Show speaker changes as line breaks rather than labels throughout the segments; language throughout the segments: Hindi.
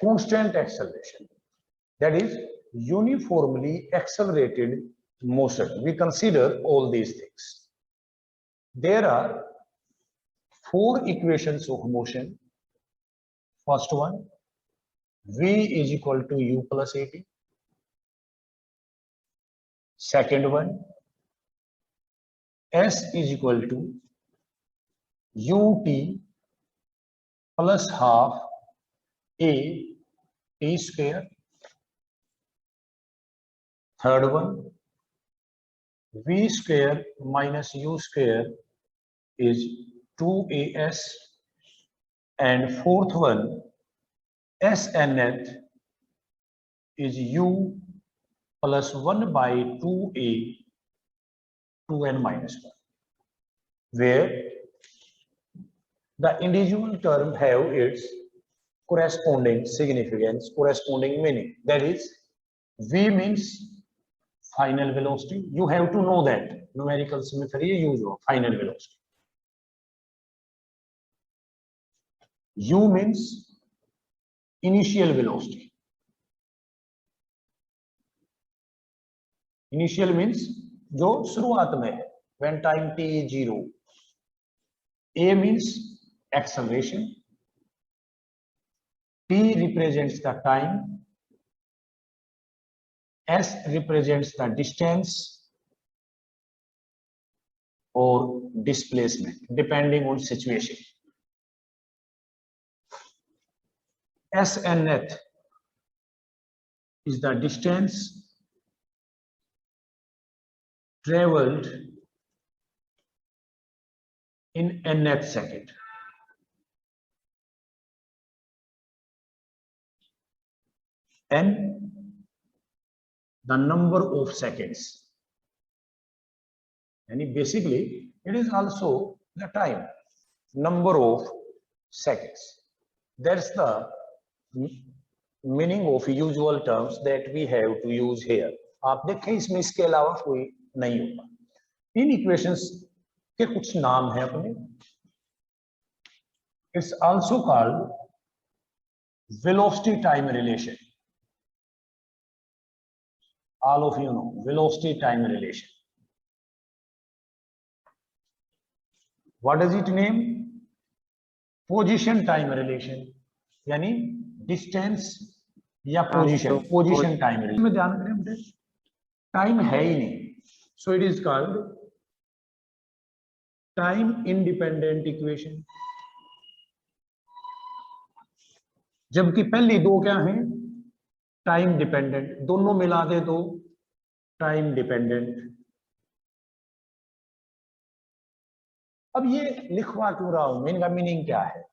constant acceleration, that is uniformly accelerated motion. We consider all these things. There are 4 equations of motion. First one, V is equal to U plus AT. Second one, S is equal to UT plus half A T square. Third one, V square minus U square is 2AS. And fourth one, SNth is U plus 1 by 2A 2n minus 1, where the individual term have its corresponding significance, corresponding meaning. That is, V means final velocity. You have to know that numerical symmetry use of final velocity. U means initial velocity. Initial means जो शुरुआत में है, when time t is 0. A means acceleration. T represents the time. S represents the distance or displacement, depending on situation. SNth is the distance traveled in nth second. N, the number of seconds. And basically, it is also the time, number of seconds. That's the meaning of usual terms that we have to use here. आप देखें इसमें इसके अलावा कोई नहीं होगा. इन इक्वेशंस के कुछ नाम हैं अपने. It's also called velocity time relation. All of you know velocity time relation. What does it name? Position time relation. यानी डिस्टेंस या पोजीशन, पोजीशन टाइम रिलेशन में ध्यान करें बेटे, टाइम है ही नहीं, so it is called time independent equation. जबकि पहली दो क्या हैं? Time dependent. दोनों मिला दे तो टाइम डिपेंडेंट. अब ये लिखवा क्यों रहा हूं, इनका मीनिंग क्या है?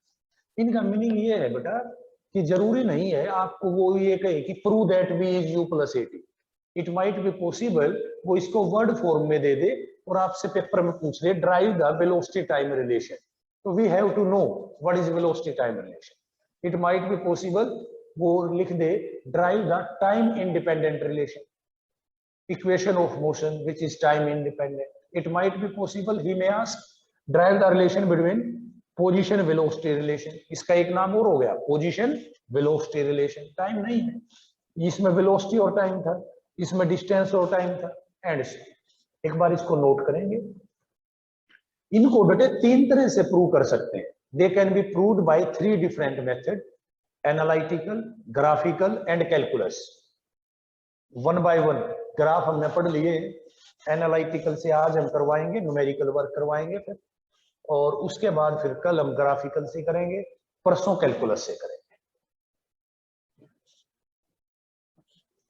इनका मीनिंग ये है बेटा कि जरूरी नहीं है आपको वो ये कहे कि prove that v is u plus at. It might be possible वो इसको वर्ड फॉर्म में दे दे और आपसे पेपर में पूछ ले derive the velocity time relation. तो we have to know what is velocity time relation. It might be possible वो लिख दे derive the time independent relation, equation of motion which is time independent. It might be possible he may ask derive the relation between position velocity relation. इसका एक नाम और हो गया पोजीशन वेलोसिटी रिलेशन. टाइम नहीं है इसमें, वेलोसिटी और टाइम था, इसमें डिस्टेंस और टाइम था. एंड एक बार इसको नोट करेंगे. इनको बेटे 3 तरह से प्रूव कर सकते हैं. They can be proved bye 3 different method, analytical, graphical and calculus. 1 by 1 graph हमने पढ़ लिए, एनालिटिकल से आज हम करवाएंगे, न्यूमेरिकल वर्क करवाएंगे फिर, और उसके बाद फिर कल हम ग्राफिकल से करेंगे, परसों कैलकुलस से करेंगे.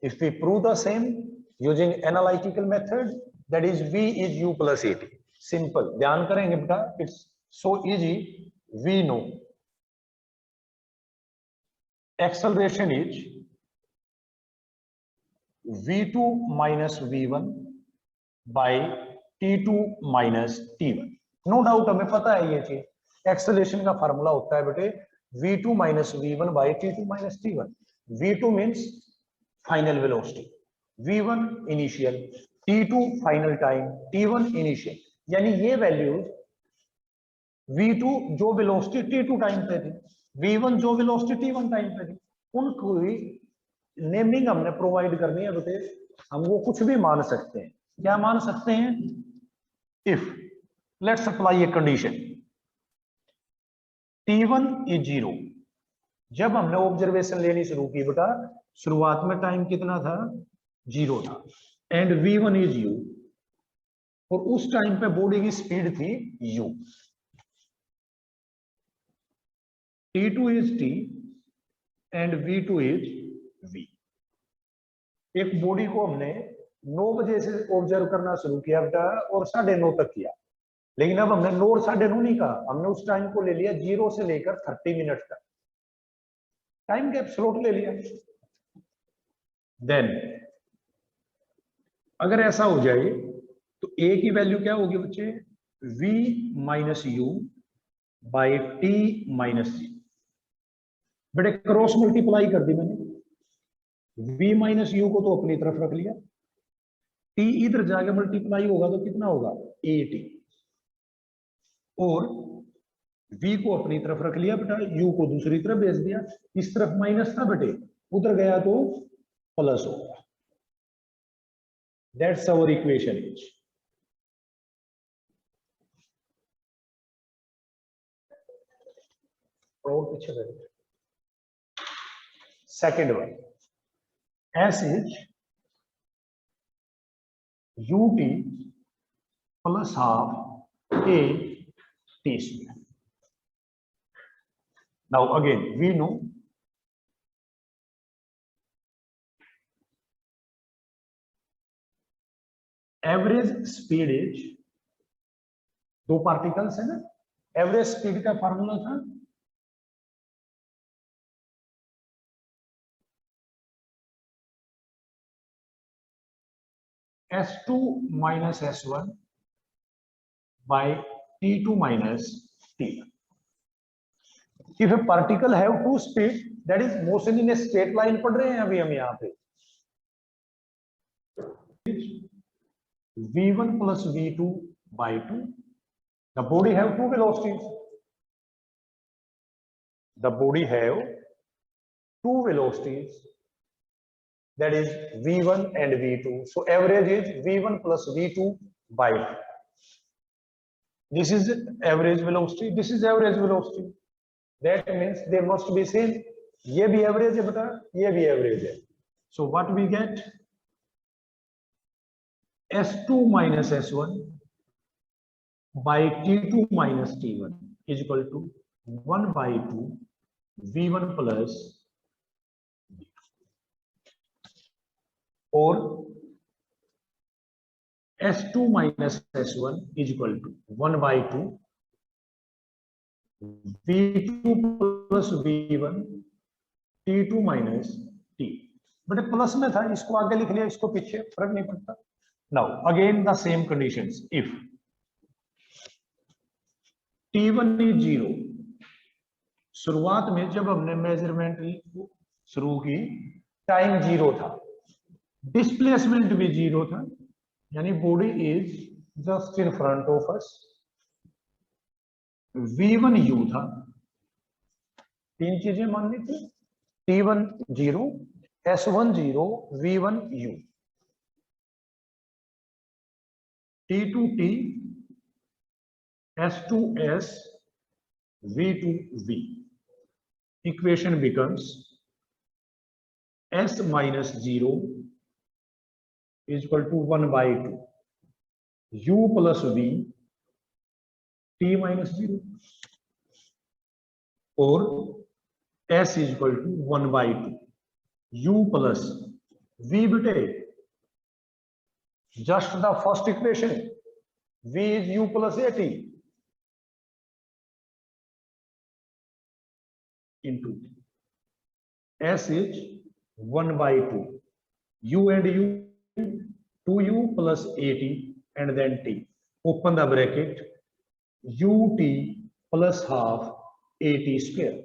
If we prove the same using analytical method, that is v is u plus at. Simple. ध्यान करेंगे बेटा, it's so easy. We know acceleration is v2 minus v1 by t2 minus t1. No doubt हमें पता है ये चीज. एक्सेलरेशन का फार्मूला होता है बेटे v2 minus v1 by t2 minus t1. v2 means final velocity, v1 initial, t2 final time, t1 initial. यानी ये वैल्यूज v2 जो वेलोसिटी t2 टाइम पे थी, v1 जो वेलोसिटी t1 टाइम पे थी, उनको नेमिंग हमने प्रोवाइड करनी है बेटे। हम वो कुछ भी मान सकते हैं। क्या मान सकते हैं? If let's apply a condition T1 is 0। जब हमने ऑब्जर्वेशन लेनी शुरू की बेटा, शुरुआत में टाइम कितना था? 0 था। एंड V1 इज U, और उस टाइम पे बॉडी की स्पीड थी U। T2 is T and V2 is V। एक बॉडी को हमने 9 बजे से ऑब्जर्व करना शुरू किया बेटा और 9:30 तक किया, लेकिन अब हमने 9 और 9:30 नहीं कहा, हमने उस टाइम को ले लिया 0 से लेकर 30 मिनट तक, टाइम गैप स्लॉट ले लिया। देन अगर ऐसा हो जाए तो A की वैल्यू क्या होगी बच्चे? V minus U by T minus G। बेटे क्रॉस मल्टीप्लाई कर दी मैंने, V माइनस U को तो अपनी तरफ रख लिया, T इधर जाके मल्टीप्लाई होगा तो कितना होगा? AT, और V को अपनी तरफ रख लिया बेटा, U को दूसरी तरफ भेज दिया। इस तरफ माइनस था बेटे, उधर गया तो प्लस होगा। That's our equation is. और पीछे बैठे। Second one, S is ut plus half a t square. Now again we know average speed is, दो पार्टिकल्स है ना, एवरेज स्पीड का फार्मूला था S2 minus S1 by T2 minus T1। If a particle have two speed, that is motion in a straight line पढ़ रहे हैं अभी हम यहाँ पे, V1 plus V2 by 2, the body have two velocities, the body have two velocities, that is V1 and V2, so average is V1 plus V2 by 2. This is average velocity, this is average velocity, that means they must be same। ये भी average है बेटा, ये भी average है, so what we get? S2 minus S1 by T2 minus T1 is equal to 1 by 2 V1 plus V2, or S2 minus S1 is equal to 1 by 2 V2 plus V1 T2 minus T। But plus में था, इसको आगे लिख लिया, इसको पीछे, फर्क नहीं पड़ता। Now again the same conditions, if T1 is 0, शुरुआत में जब हमने मेजरमेंट शुरू की टाइम 0 था, डिस्प्लेसमेंट भी 0 था, यानी body is just in front of us, V1 U था, तीन चीजें माननी थी, T1 0, S1 0, V1 U, T2 T, S2 S, V2 V। Equation becomes S minus 0 is equal to 1 by 2 U plus V T minus 0, or S is equal to 1 by 2 U plus V बेटे, just the first equation, V is U plus AT into S is 1 by 2 U and U 2U plus AT and then T, open the bracket, UT plus half AT square।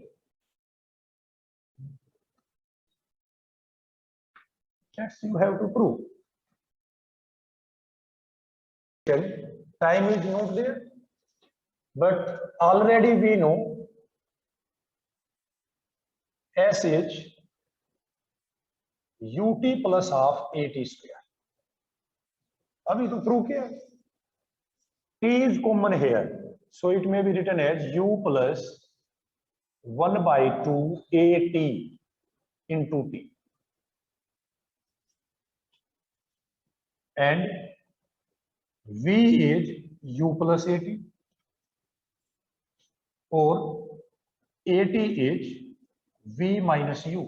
That's you have to prove। Time is not there, but already we know S is ut plus half at square. अभी तो प्रूव किया, t is common here, so it may be written as u plus 1/2 at into t, and v is u plus at, or at is v minus u,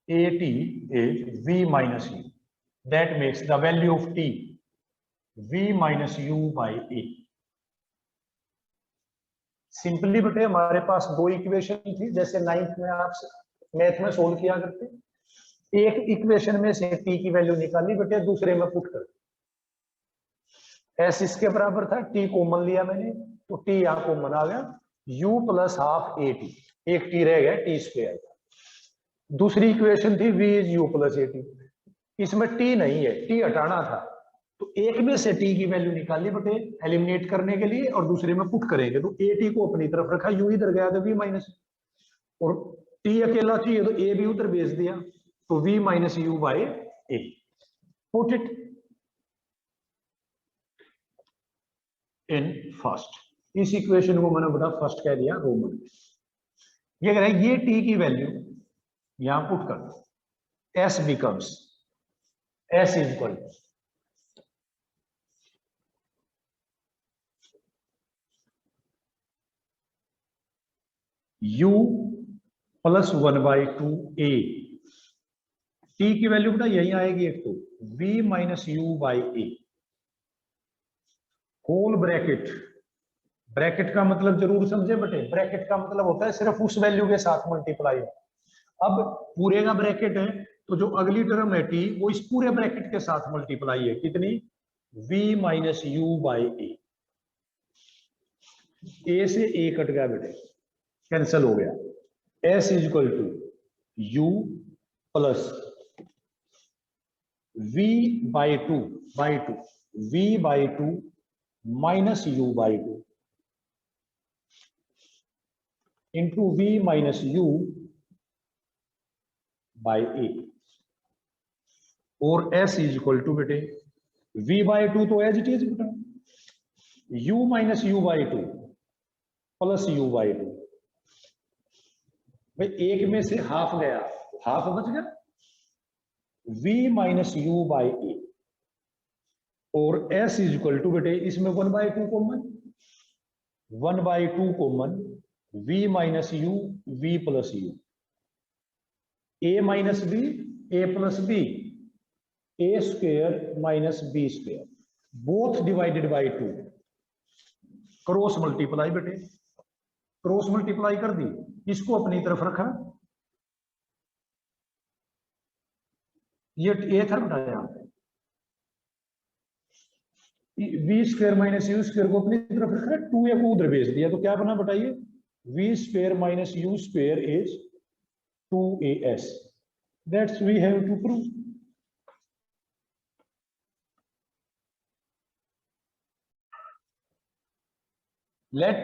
at is v minus u, that makes the value of t v minus u by a। Simply बेटे हमारे पास दो इक्वेशन थी, जैसे 9th में आप मैथ में सोल्व किया करते, एक इक्वेशन में से t की वैल्यू निकाली बेटे, दूसरे में पुट कर, s इसके बराबर था, t कॉमन लिया मैंने तो t यहां कॉमन आ गया, u प्लस हाफ at, एक t रह गया t स्क्वायर का। दूसरी इक्वेशन थी v is u plus at, इसमें t नहीं है, t हटाना था, तो एक में से t की वैल्यू निकाली बेटे एलिमिनेट करने के लिए, और दूसरे में पुट करेंगे, तो at को अपनी तरफ रखा, u इधर गया तो v माइनस, और t अकेला चाहिए तो a भी उधर भेज दिया, तो v minus u by a। Put it in first, इस इक्वेशन को मैंने बेटा फर्स्ट कह दिया रोमन। ये कह रहा है ये t की वैल्यू यहां पुट कर, s becomes, s is equal u plus 1/2 a, t की वैल्यू बेटा यही आएगी एक, तो v minus u by a, whole bracket, bracket का मतलब जरूर समझे बेटे, ब्रैकेट का मतलब होता है सिर्फ उस वैल्यू के साथ मल्टीप्लाई। अब पूरे का ब्रैकेट है तो जो अगली टर्म है t वो इस पूरे ब्रैकेट के साथ मल्टीप्लाई है, कितनी, v minus u by a, a से a कट गया बेटे, कैंसिल हो गया, s is equal to u plus v by two v by two minus u by two into v minus u by a, और s इज इक्वल टू बेटे v बाई टू तो एज इट इज बेटा, u minus u by two plus u by two, भाई एक में से हाफ गया, हाफ बच गया, v minus u by a, और s इज इक्वल टू बेटे इसमें 1/2 common, 1/2 common, v minus u v plus u, a minus b a plus b, a square minus b square, both divided by 2, cross multiply बेटे, क्रॉस मल्टीप्लाई कर दी, इसको अपनी तरफ रखा, ये a था बेटा, यहां पे v square minus u square को अपनी तरफ रखा, 2a को उधर भेज दिया, तो क्या बना बताइए, v square minus u square is 2as, that's we have to prove. Let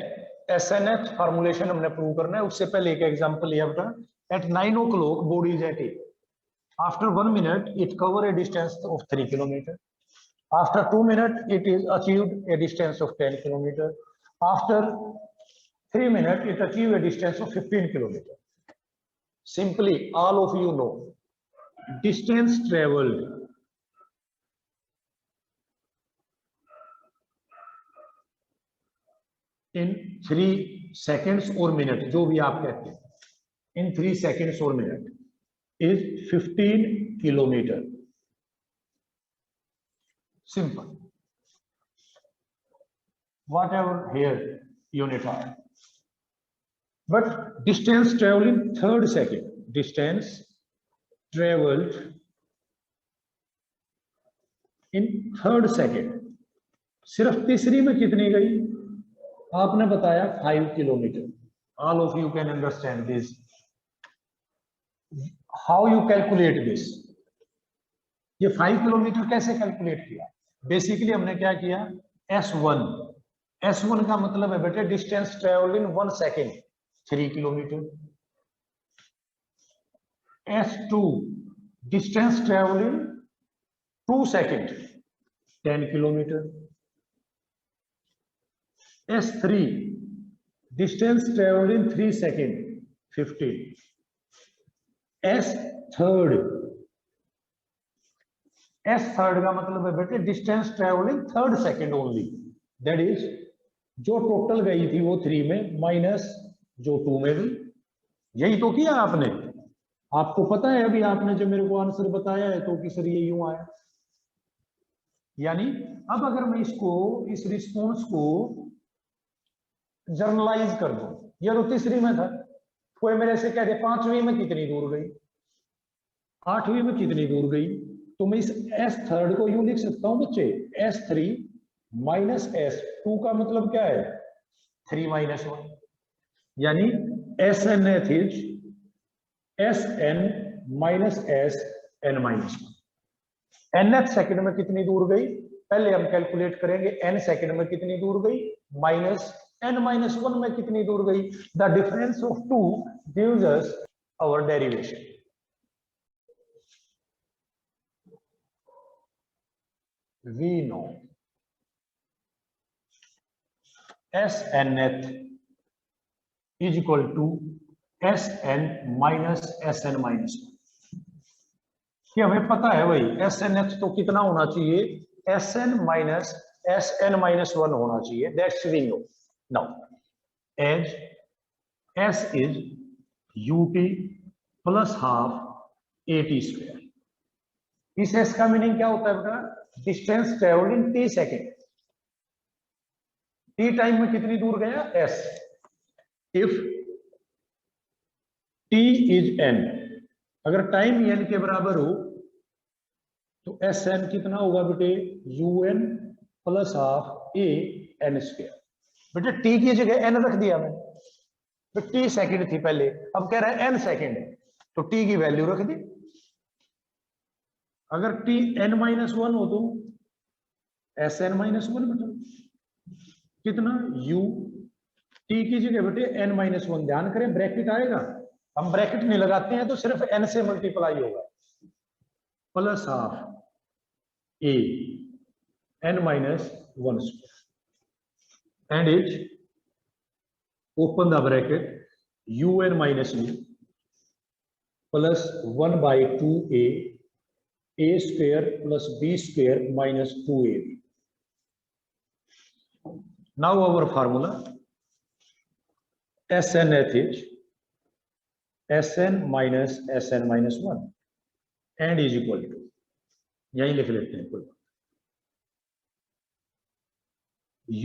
SNF formulation हमने प्रूव करना है, उससे पहले एक एग्जांपल लिया बेटा, at 9 o'clock body is at 8, after 1 minute इट cover a distance of 3 kilometre, after 2 minutes it is achieved a distance of 10 kilometer, after 3 minutes it achieved a distance of 15 kilometer. Simply all of you know distance traveled in 3 seconds or minute, जो भी आप कहते हैं, in 3 seconds or minute is 15 kilometer. Simple. Whatever here unit are. But distance traveled in 3rd second. Distance traveled in 3rd second. सिर्फ तीसरी में कितनी गई? आपने बताया 5 kilometre. All of you can understand this. How you calculate this? ये 5 किलोमीटर कैसे कैलकुलेट किया? बेसिकली हमने क्या किया, S1 का मतलब है बेटे distance travelled in 1 second, 3 kilometre, S2 distance traveling 2 seconds 10 kilometer. S3 distance traveled in 3 seconds 15. S third का मतलब है बेटे distance travelling third second only, that is जो टोटल गई थी वो 3 में माइनस जो 2 में गई। यही तो किया आपने, आपको पता है अभी आपने जो मेरे को आंसर बताया है तो कि सर ये यूं आया। यानी अब अगर मैं इसको इस रिस्पॉन्स को जर्नलाइज कर दूं, ये तो तीसरी में था, कोई मेरे से कह दे 5वीं में कितनी दूर गई, 8वीं में कितनी दूर गई, तो मैं इस एस थर्ड को यूं लिख सकता हूं बच्चे, S3 माइनस S2 का मतलब क्या है 3 माइनस 1, यानी SN is SN minus SN minus 1। nth second में कितनी दूर गई, पहले हम कैलकुलेट करेंगे n सेकंड में कितनी दूर गई माइनस n माइनस 1 में कितनी दूर गई। The difference of 2 gives us our derivation. We know SNth is equal to SN minus SN minus 1। कि हमें पता है भाई SNth तो कितना होना चाहिए, SN minus SN minus 1 होना चाहिए, that's we know। Now as S is UT plus half AT square, इस S का मीनिंग क्या होता है बेटा, distance travelled in T second, T time में कितनी दूर गया S। If T is N, अगर टाइम N के बराबर हो तो SN कितना होगा बेटे, UN plus half AN square. बेटे T की जगह N रख दिया मैं, तो T सेकेंड थी पहले, अब कह रहा है N सेकेंड है, तो T की वैल्यू रख दी। अगर T N माइनस 1 हो तो SN माइनस 1 बेटा कितना U, T की जगह बेटे N माइनस 1, ध्यान करें ब्रैकेट आएगा, हम ब्रैकेट नहीं लगाते हैं तो सिर्फ N से मल्टीप्लाई होगा, plus half A N minus 1 square and is open the bracket UN minus U plus 1/2A A square plus B square minus 2AB। Now our formula SNth is SN minus SN minus 1 and is equal to, यही लिख लेते हैं कोई,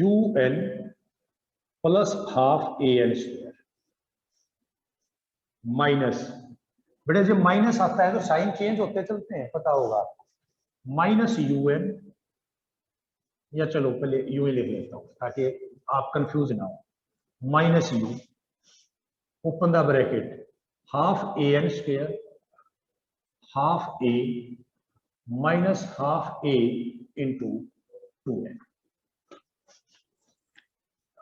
UN plus half AN square minus, बेटा जब माइनस आता है तो साइन चेंज होते चलते हैं, पता होगा आपको, माइनस UN, या चलो पहले यू ही लिख लेता हूं ताकि आप कंफ्यूज ना हो, minus U open the bracket half AN square half A minus half A into 2N,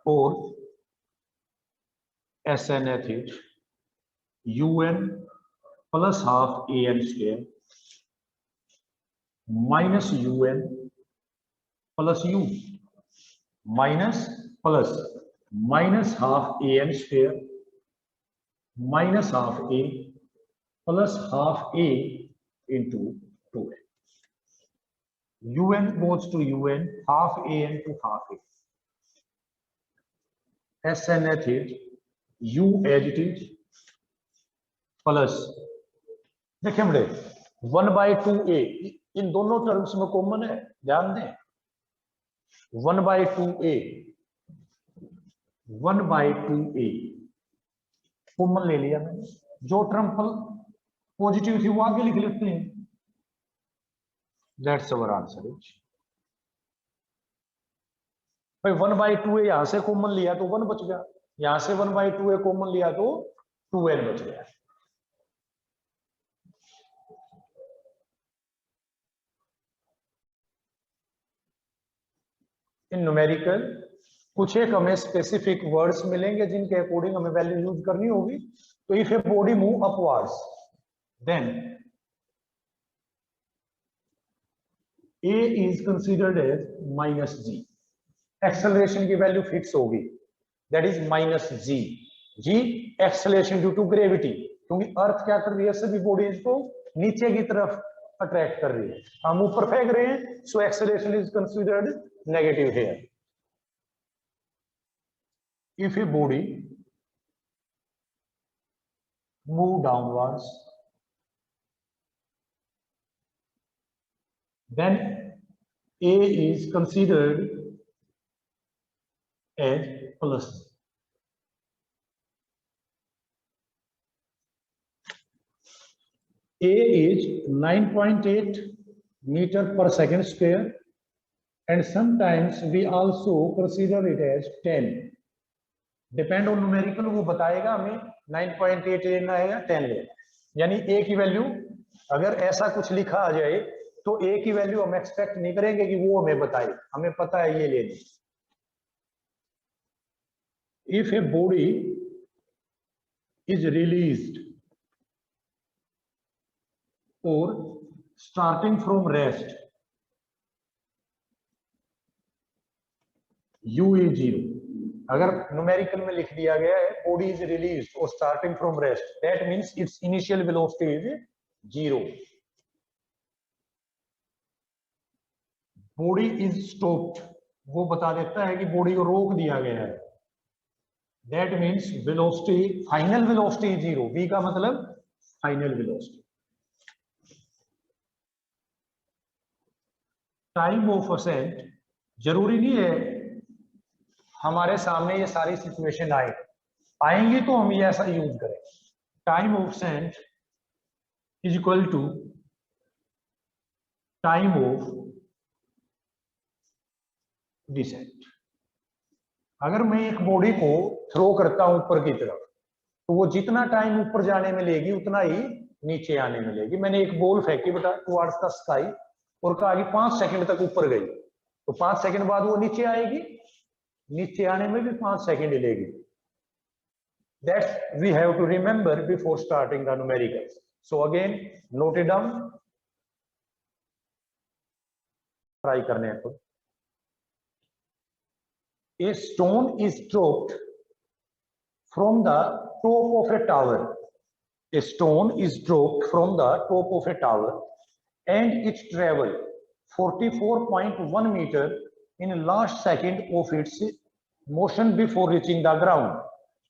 और SNth is UN plus half AN square minus UN plus U minus plus minus half AN square minus half A plus half A into 2N, UN goes to UN, half AN to half A, SNth is U as it is plus, देखिए बेटे 1/2A इन दोनों टर्म्स में कॉमन है, ध्यान दें 1/2A कॉमन ले लिया मैंने, जो टर्म पॉजिटिव थी वो आगे लिख लेते हैं, दैट्स आवर आंसर इज भाई 1/2A यहां से कॉमन लिया तो 1 बच गया, यहां से 1/2A कॉमन लिया तो 2N बच गया। इन न्यूमेरिकल कुछ एक हमें स्पेसिफिक वर्ड्स मिलेंगे जिनके अकॉर्डिंग हमें वैल्यू यूज करनी होगी, तो if a body move upwards then a is considered as minus g. Acceleration की वैल्यू फिक्स होगी, that is minus G. G acceleration due to gravity, क्योंकि अर्थ क्या कर रही है, सभी बॉडीज को नीचे की तरफ अट्रैक्ट कर रही है, हम ऊपर फेंक रहे हैं, so acceleration is considered negative here. If a body move downwards, then a is considered as plus. A is 9.8 meter per second square, and sometimes we also consider it as 10. Depend on numerical, वो बताएगा हमें 9.8 लेना है या 10 लेना है. यानी a की वैल्यू अगर ऐसा कुछ लिखा आ जाए तो a की वैल्यू हम एक्सपेक्ट नहीं करेंगे कि वो हमें बताए, हमें पता है ये लेनी. If a body is released or starting from rest, u is 0. अगर न्यूमेरिकल में लिख दिया गया है बॉडी इज रिलीज्ड और starting from rest, that means it's initial velocity is 0. Body is stopped, वो बता देता है कि बॉडी को रोक दिया गया है, that means velocity, final velocity 0. v का मतलब final velocity. Time of ascent, जरूरी नहीं है हमारे सामने ये सारी सिचुएशन आएंगी तो हम ये ऐसा यूज करें. Time of ascent is equal to time of descent. अगर मैं एक बॉडी को थ्रो करता हूं ऊपर की तरफ, तो वो जितना टाइम ऊपर जाने में लेगी उतना ही नीचे आने में लेगी. मैंने एक बॉल फेंकी बेटा टुवर्ड्स द स्काई और कहा कि 5 सेकंड तक ऊपर गई, तो 5 सेकंड बाद वो नीचे आएगी, नीचे आने में भी 5 सेकंड लेगी. That's we have to remember before starting the numericals. So again note it down, try करने हैं तो. A stone is dropped from the top of a tower. A stone is dropped from the top of a tower and it traveled 44.1 meter in last second of its motion before reaching the ground.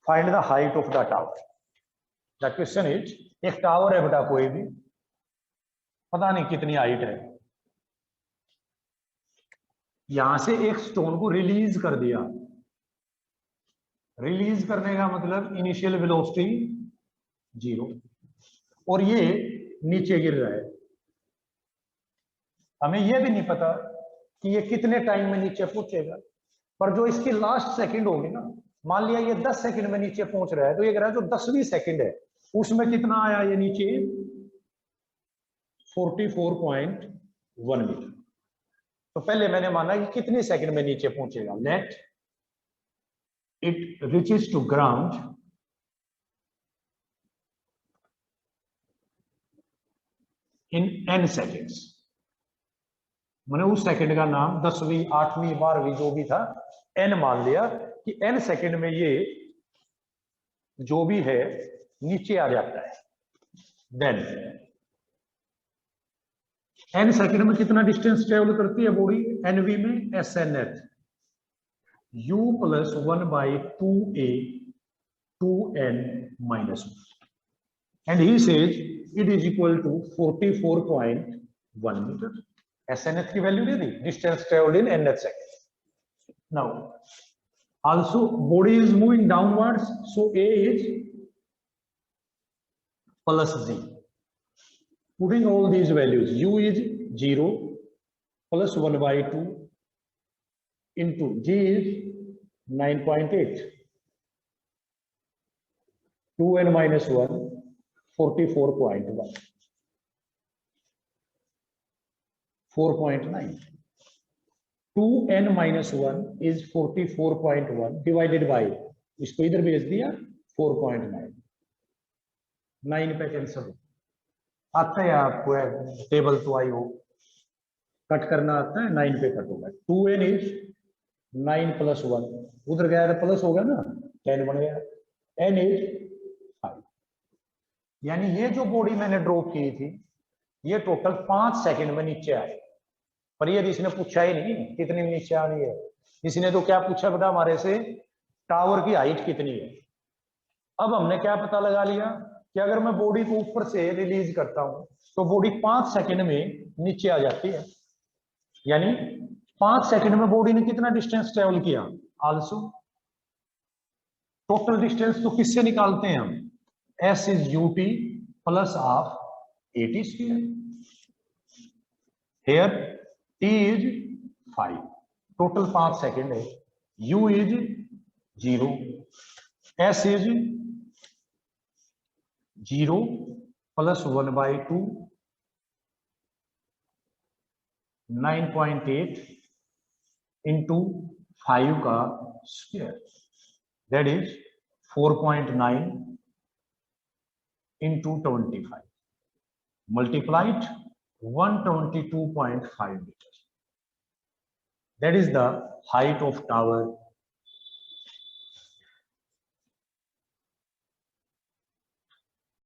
Find the height of the tower. The question is, एक टावर है बेटा कोई भी, पता नहीं कितनी हाइट है, यहां से एक स्टोन को रिलीज कर दिया. रिलीज करने का मतलब इनिशियल वेलोसिटी 0 और ये नीचे गिर रहा है. हमें यह भी नहीं पता कि ये कितने टाइम में नीचे पहुंचेगा, पर जो इसकी लास्ट सेकंड होगी ना, मान लिया ये 10 सेकंड में नीचे पहुंच रहा है, तो ये कह रहा है जो 10वीं सेकंड है उसमें कितना आया ये नीचे, 44.1 मीटर. तो पहले मैंने माना कि कितनी सेकंड में नीचे पहुंचेगा. Let it reaches to ground in n seconds. मैंने उस सेकंड का नाम 10वीं 8वीं 12वीं जो भी था n मान लिया कि n सेकंड में ये जो भी है नीचे आ जाता है. देन n सेकंड में कितना डिस्टेंस ट्रेवल करती है बॉडी, nv में snth, u plus 1/2a 2n minus 1, and he says it is equal to 44.1 meter. snth की value they the, distance travelled in nth second. Now also body is moving downwards, so a is plus z. Putting all these values, u is 0 plus 1/2 into g is 9.8, 2n minus 1, 44.1, 4.9. 2n minus 1 is 44.1 divided by, इसको इधर भेज दिया 4.9, 9 पे कैंसिल. आता है आपको टेबल तो आई हो, कट करना आता है, 9 पे कट होगा। 2n इज 9 + 1, उधर गया तो प्लस हो गया ना, 10 बन गया। n is 5। यानी ये जो बॉडी मैंने ड्रॉ की थी ये टोटल 5 सेकंड में नीचे आए, पर ये इसने पूछा ही नहीं कितनी नीचे आ रही है। इसने तो क्या पूछा बेटा हमारे से, टावर की हाइट कितनी है। अब हमने क्या पता लगा लिया कि अगर मैं बॉडी को ऊपर से रिलीज करता हूं तो बॉडी 5 सेकंड में नीचे आ जाती है। यानी 5 सेकंड में बॉडी ने कितना डिस्टेंस ट्रेवल किया। आल्सो टोटल डिस्टेंस तो किससे निकालते हैं हम, s इज ut plus half at square. Here t is 5, total 5 second है। u is 0, s is 0 + 1/2, 9.8 into 5 का square, that is 4.9 into 25 multiplied 122.5 meters. That is the height of tower